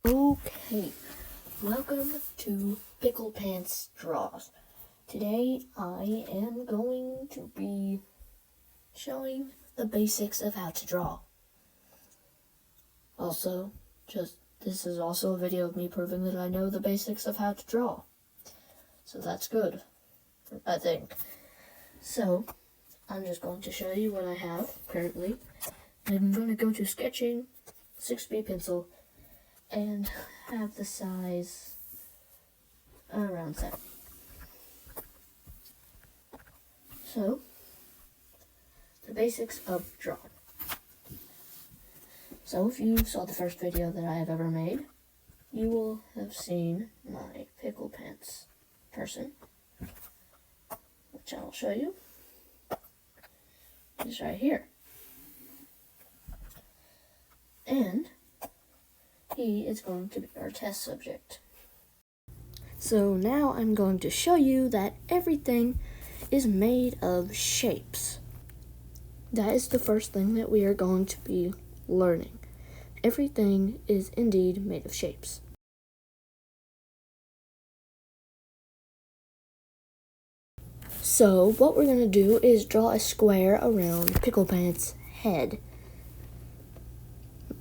Okay, welcome to Pickle Pantz Draws. Today I am going to be showing the basics of how to draw. Also, this is also a video of me proving that I know the basics of how to draw. So that's good, I think. So, I'm just going to show you what I have currently. I'm going to go to sketching, 6B pencil, and have the size around 7. So, the basics of drawing. So if you saw the first video that I have ever made, you will have seen my Pickle Pantz person, which I will show you. It's right here. And he is going to be our test subject. So now I'm going to show you that everything is made of shapes. That is the first thing that we are going to be learning. Everything is indeed made of shapes. So what we're going to do is draw a square around Pickle Pant's head,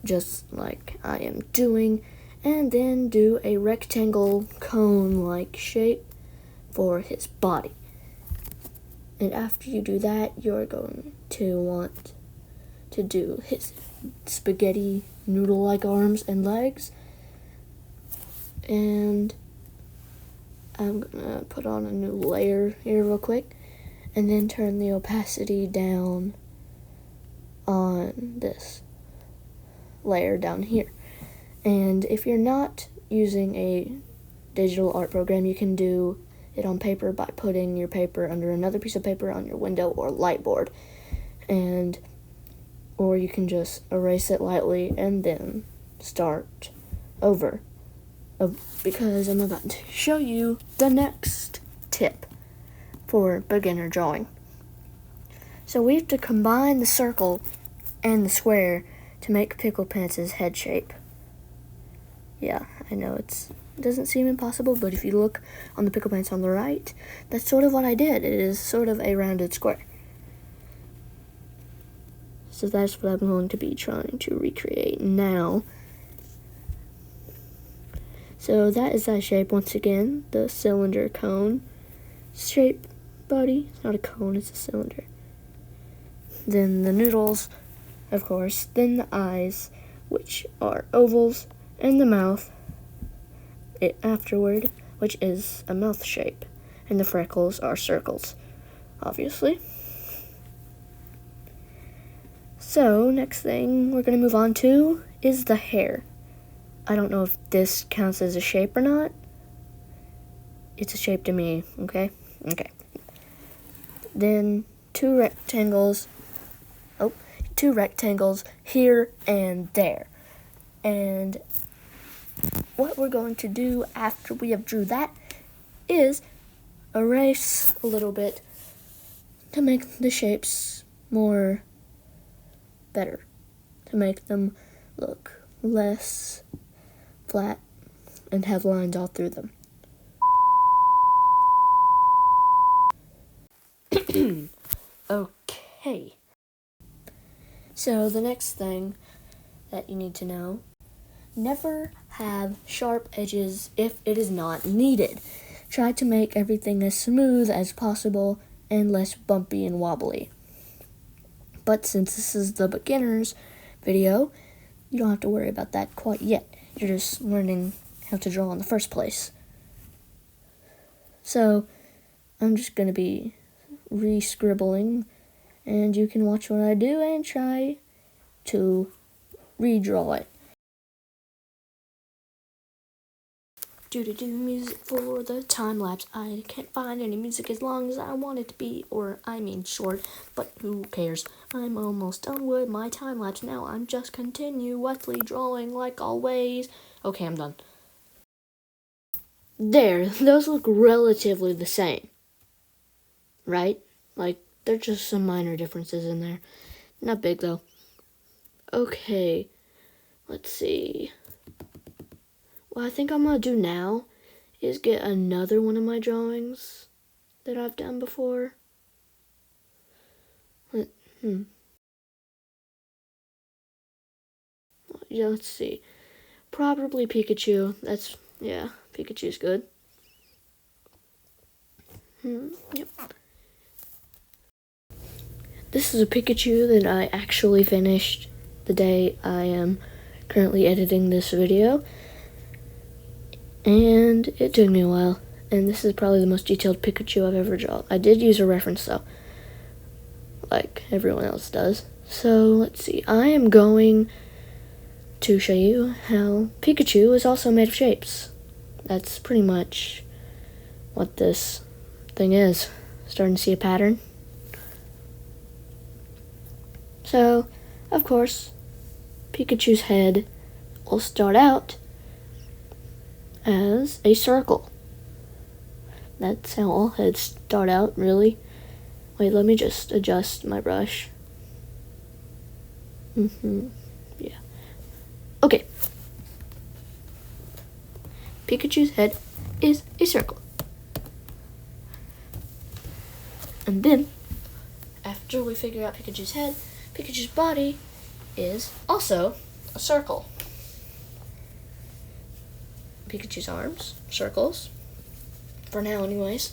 just like I am doing, and then do a rectangle cone-like shape for his body. And after you do that, you're going to want to do his spaghetti noodle-like arms and legs. And I'm gonna put on a new layer here real quick, and then turn the opacity down on this layer down here. And if you're not using a digital art program, you can do it on paper by putting your paper under another piece of paper on your window or light board, or you can just erase it lightly and then start over, because I'm about to show you the next tip for beginner drawing. So we have to combine the circle and the square to make Pickle Pantz's head shape. Yeah, I know it doesn't seem impossible, but if you look on the Pickle Pantz on the right, that's sort of what I did. It is sort of a rounded square. So that's what I'm going to be trying to recreate now. So that is that shape once again, the cylinder cone shape body. It's not a cone, it's a cylinder. Then the noodles, of course. Then the eyes, which are ovals, and the mouth afterward, which is a mouth shape. And the freckles are circles, obviously. So, next thing we're going to move on to is the hair. I don't know if this counts as a shape or not. It's a shape to me, okay? Okay. Then two rectangles here and there. And what we're going to do after we have drew that is erase a little bit to make the shapes better, to make them look less flat and have lines all through them. Okay. So the next thing that you need to know, never have sharp edges if it is not needed. Try to make everything as smooth as possible and less bumpy and wobbly. But since this is the beginner's video, you don't have to worry about that quite yet. You're just learning how to draw in the first place. So I'm just going to be re-scribbling, and you can watch what I do and try to redraw it. Do music for the time lapse. I can't find any music as long as I want it to be, or I mean short, but who cares? I'm almost done with my time lapse now. I'm just continuously drawing like always. Okay, I'm done. There, those look relatively the same, right? Like, there are just some minor differences in there. Not big though. Okay, let's see. what I think I'm going to do now is get another one of my drawings that I've done before. Yeah, let's see. Probably Pikachu. Pikachu's good. Yep. This is a Pikachu that I actually finished the day I am currently editing this video. And it took me a while. And this is probably the most detailed Pikachu I've ever drawn. I did use a reference though, like everyone else does. So let's see. I am going to show you how Pikachu is also made of shapes. That's pretty much what this thing is. Starting to see a pattern. So, of course, Pikachu's head will start out as a circle. That's how all heads start out, really. Wait, let me just adjust my brush. Yeah. Okay. Pikachu's head is a circle. And then, after we figure out Pikachu's head, Pikachu's body is also a circle. Pikachu's arms, circles. For now, anyways.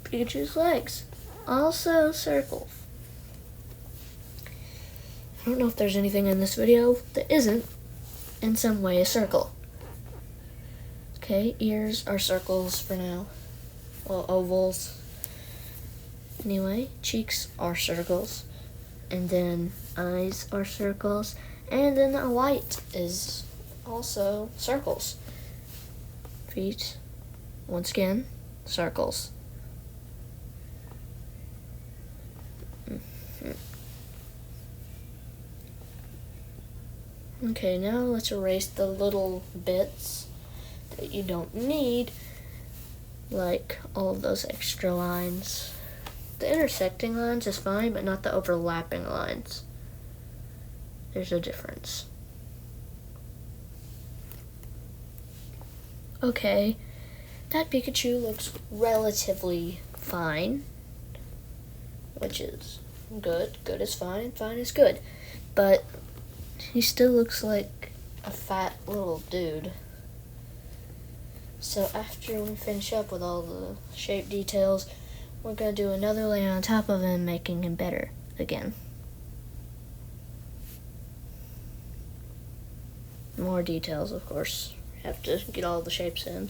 Pikachu's legs, also circles. I don't know if there's anything in this video that isn't, in some way, a circle. Okay, ears are circles for now. Well, ovals. Anyway, cheeks are circles. And then eyes are circles. And then a white is also circles. Feet, once again, circles. Okay, now let's erase the little bits that you don't need, like all of those extra lines. The intersecting lines is fine, but not the overlapping lines. There's a difference. Okay, that Pikachu looks relatively fine, which is good. Good is fine, fine is good. But he still looks like a fat little dude. So after we finish up with all the shape details, we're going to do another layer on top of him, making him better again. More details, of course. Have to get all the shapes in.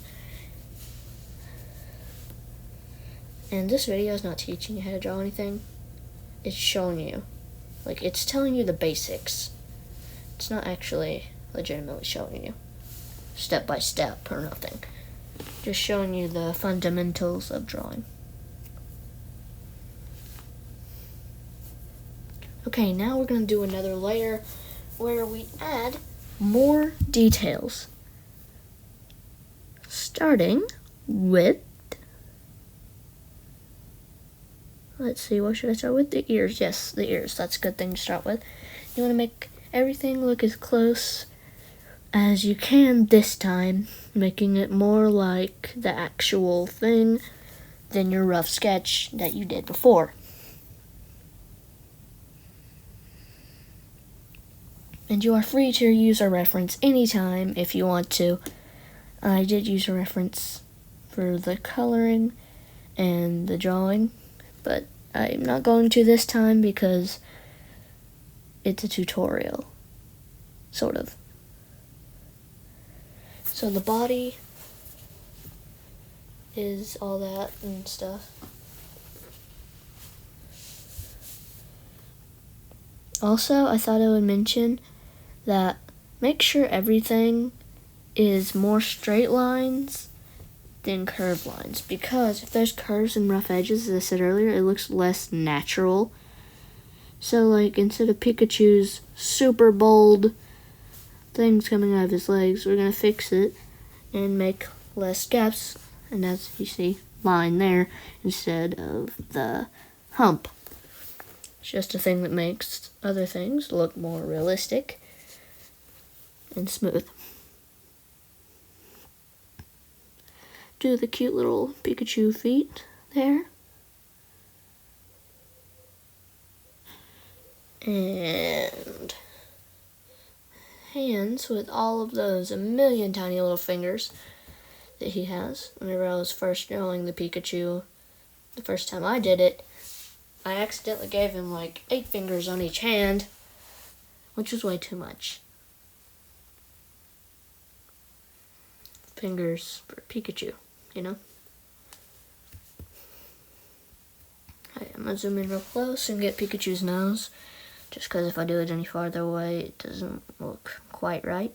And this video is not teaching you how to draw anything. It's showing you. Like, it's telling you the basics. It's not actually legitimately showing you step by step or nothing. Just showing you the fundamentals of drawing. Okay, now we're going to do another layer where we add more details. Starting with, let's see, what should I start with? The ears. Yes, the ears. That's a good thing to start with. You want to make everything look as close as you can this time, making it more like the actual thing than your rough sketch that you did before. And you are free to use a reference anytime if you want to. I did use a reference for the coloring and the drawing, but I'm not going to this time because it's a tutorial, sort of. So the body is all that and stuff. Also, I thought I would mention that make sure everything is more straight lines than curved lines, because if there's curves and rough edges, as I said earlier, it looks less natural. So, like, instead of Pikachu's super bold things coming out of his legs, we're going to fix it and make less gaps, and as you see, line there instead of the hump. It's just a thing that makes other things look more realistic and smooth. do the cute little Pikachu feet there. And hands with all of those a million tiny little fingers that he has. Whenever I was first drawing the Pikachu, the first time I did it, I accidentally gave him like 8 fingers on each hand, which was way too much. Fingers for Pikachu, you know? I'm gonna zoom in real close and get Pikachu's nose, just because if I do it any farther away, it doesn't look quite right.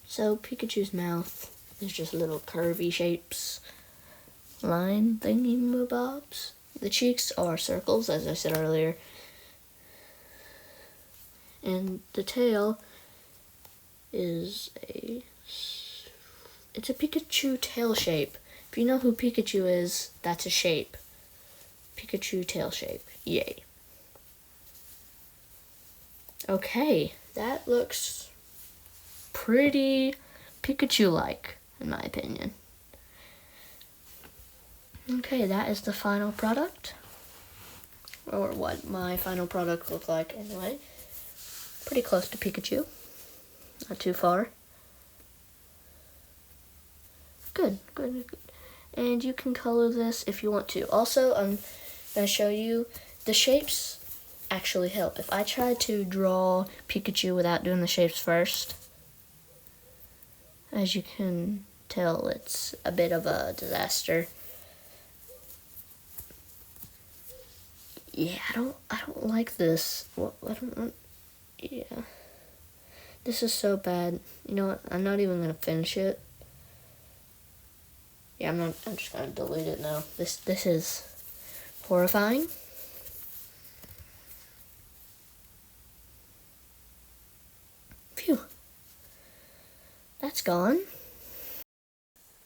So Pikachu's mouth is just little curvy shapes, line thingy-mabobs. The cheeks are circles, as I said earlier. And the tail is it's a Pikachu tail shape. If you know who Pikachu is, that's a shape. Pikachu tail shape. Yay. Okay, that looks pretty Pikachu-like, in my opinion. Okay, that is the final product. Or what my final product looked like anyway. Pretty close to Pikachu. Not too far. Good. And you can color this if you want to. Also, I'm going to show you the shapes actually help. If I try to draw Pikachu without doing the shapes first, as you can tell, it's a bit of a disaster. Yeah, I don't like this. Yeah. This is so bad. You know what? I'm not even gonna finish it. Yeah, I'm just gonna delete it now. This is horrifying. Phew. That's gone.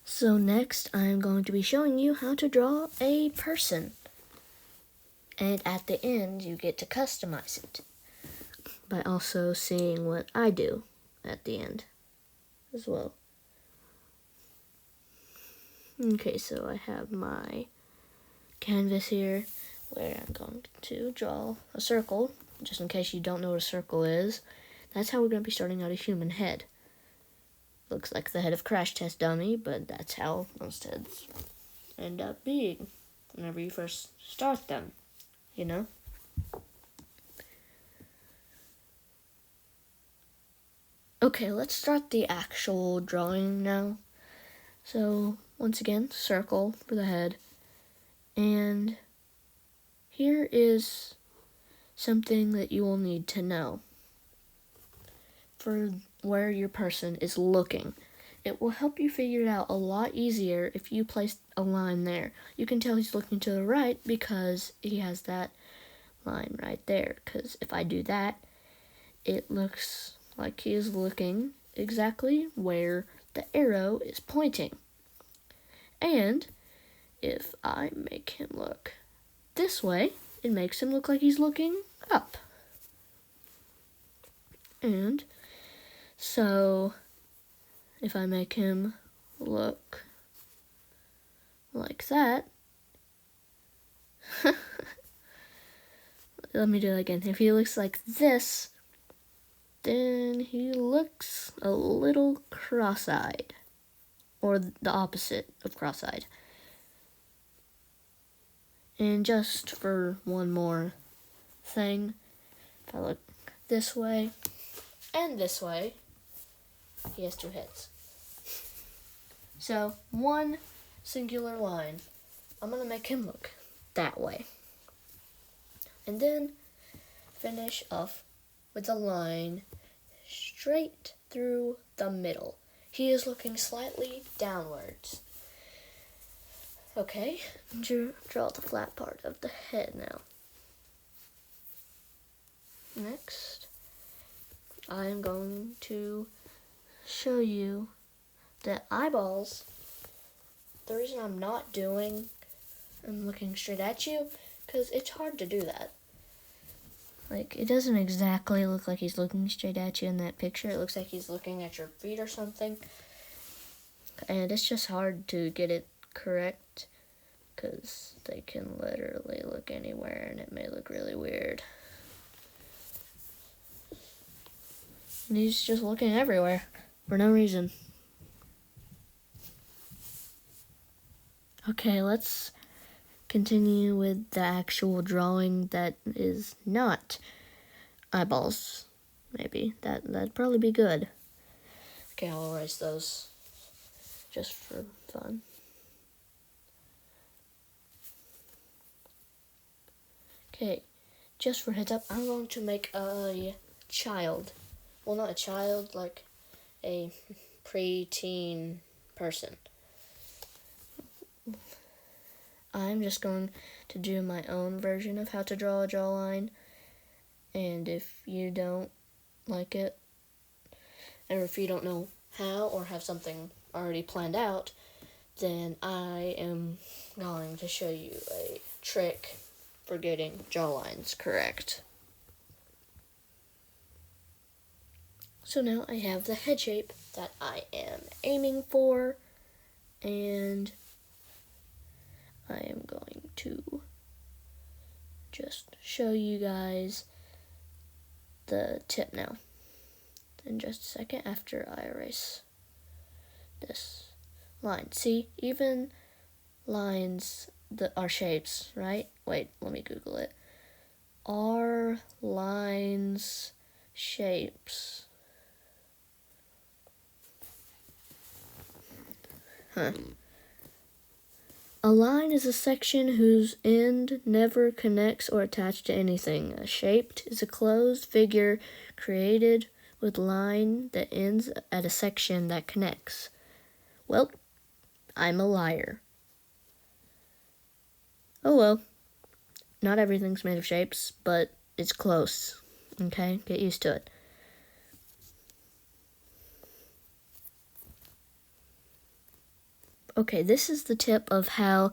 So next, I'm going to be showing you how to draw a person. And at the end, you get to customize it by also seeing what I do at the end as well. Okay, so I have my canvas here where I'm going to draw a circle. Just in case you don't know what a circle is, that's how we're going to be starting out a human head. Looks like the head of Crash Test Dummy, but that's how most heads end up being whenever you first start them, you know? Okay, let's start the actual drawing now. So, once again, circle for the head. And here is something that you will need to know for where your person is looking. It will help you figure it out a lot easier if you place a line there. You can tell he's looking to the right because he has that line right there. Because if I do that, it looks like he is looking exactly where the arrow is pointing. And if I make him look this way, it makes him look like he's looking up. And so if I make him look like that, let me do it again. If he looks like this, then he looks a little cross-eyed, or the opposite of cross-eyed. And just for one more thing, if I look this way and this way, he has 2 heads. So, one singular line, I'm going to make him look that way. And then finish off with a line straight through the middle. He is looking slightly downwards. Okay, draw the flat part of the head now. Next, I'm going to show you the eyeballs. The reason I'm not doing, I'm looking straight at you, because it's hard to do that. Like, it doesn't exactly look like he's looking straight at you in that picture. It looks like he's looking at your feet or something. And it's just hard to get it correct because they can literally look anywhere and it may look really weird. And he's just looking everywhere for no reason. Okay, let's continue with the actual drawing that is not eyeballs. Maybe that'd probably be good. Okay, I'll erase those just for fun. Okay, just for heads up, I'm going to make a child. Well, not a child, like a pre-teen person. I'm just going to do my own version of how to draw a jawline. And if you don't like it, or if you don't know how or have something already planned out, then I am going to show you a trick for getting jawlines correct. So now I have the head shape that I am aiming for, and I am going to just show you guys the tip now in just a second after I erase this line. See, even lines that are shapes, right? Wait, let me Google it. Are lines shapes? A line is a section whose end never connects or attached to anything. A shaped is a closed figure created with line that ends at a section that connects. Well, I'm a liar. Oh well, not everything's made of shapes, but it's close. Okay, get used to it. Okay, this is the tip of how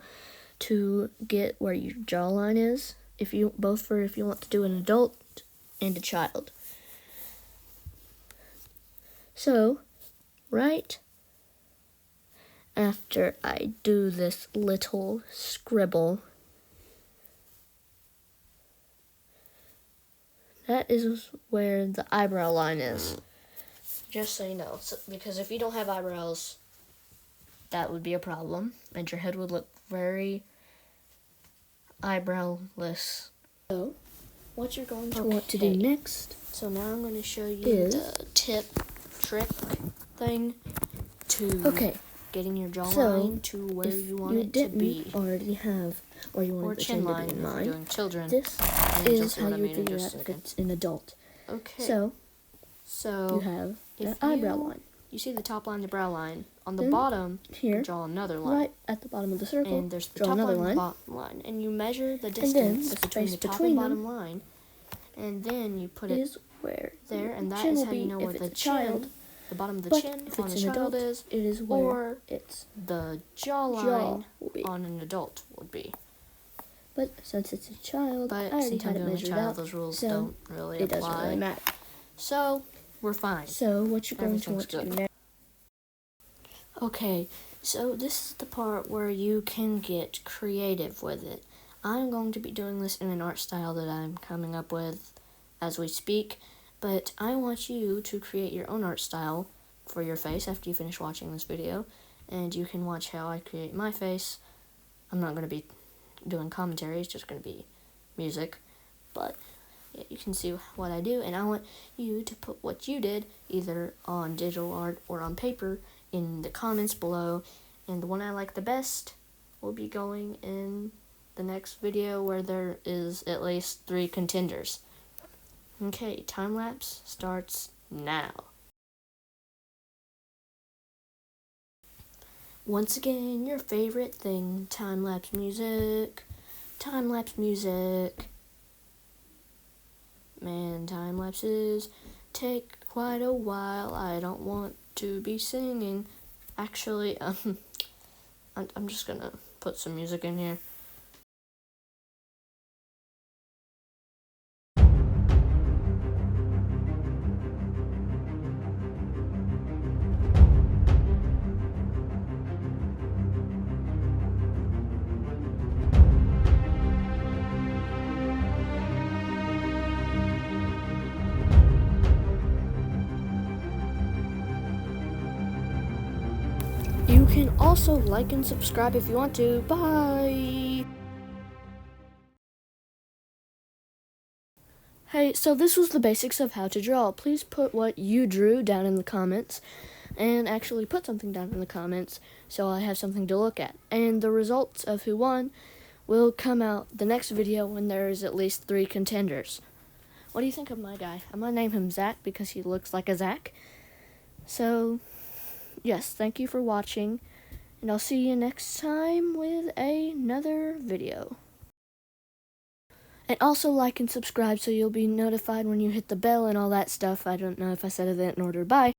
to get where your jawline is. If you want to do an adult and a child. So, right after I do this little scribble, that is where the eyebrow line is. Just so you know, because if you don't have eyebrows, that would be a problem, and your head would look very eyebrowless. So, what you're going to want to do next. So now I'm going to show you the tip trick thing to getting your jawline to where you want it to be. Already have, or you want or chin line in mind. Doing children. This is how you figure out if it's an adult. Okay. So you have the eyebrow line. You see the top line, the brow line. On the bottom, here, you draw another line. Right at the bottom of the circle, and there's the top line and the bottom line. And you measure the distance between the top and bottom line. And then you put it there, and that is how you know where the chin, the bottom of the chin on a child is, or the jawline on an adult would be. But since it's a child, I already had it measured out, those rules so don't really apply. It doesn't really matter. So, we're fine. So, what you're going to want to do next. Okay, so this is the part where you can get creative with it. I'm going to be doing this in an art style that I'm coming up with as we speak, but I want you to create your own art style for your face after you finish watching this video, and you can watch how I create my face. I'm not going to be doing commentary, it's just going to be music, but yeah, you can see what I do, and I want you to put what you did either on digital art or on paper in the comments below, and the one I like the best will be going in the next video where there is at least 3 contenders. Okay, time lapse starts now. Once again, your favorite thing, time lapse music. Time lapse music. Man, time lapses take quite a while. I don't want to be singing. Actually, I'm just gonna put some music in here. also like and subscribe if you want to. Bye! Hey, so this was the basics of how to draw. Please put what you drew down in the comments, and actually put something down in the comments so I have something to look at. And the results of who won will come out the next video when there is at least 3 contenders. What do you think of my guy? I'm gonna name him Zach because he looks like a Zach. So, yes, thank you for watching, and I'll see you next time with another video. And also like and subscribe so you'll be notified when you hit the bell and all that stuff. I don't know if I said it in order. Bye!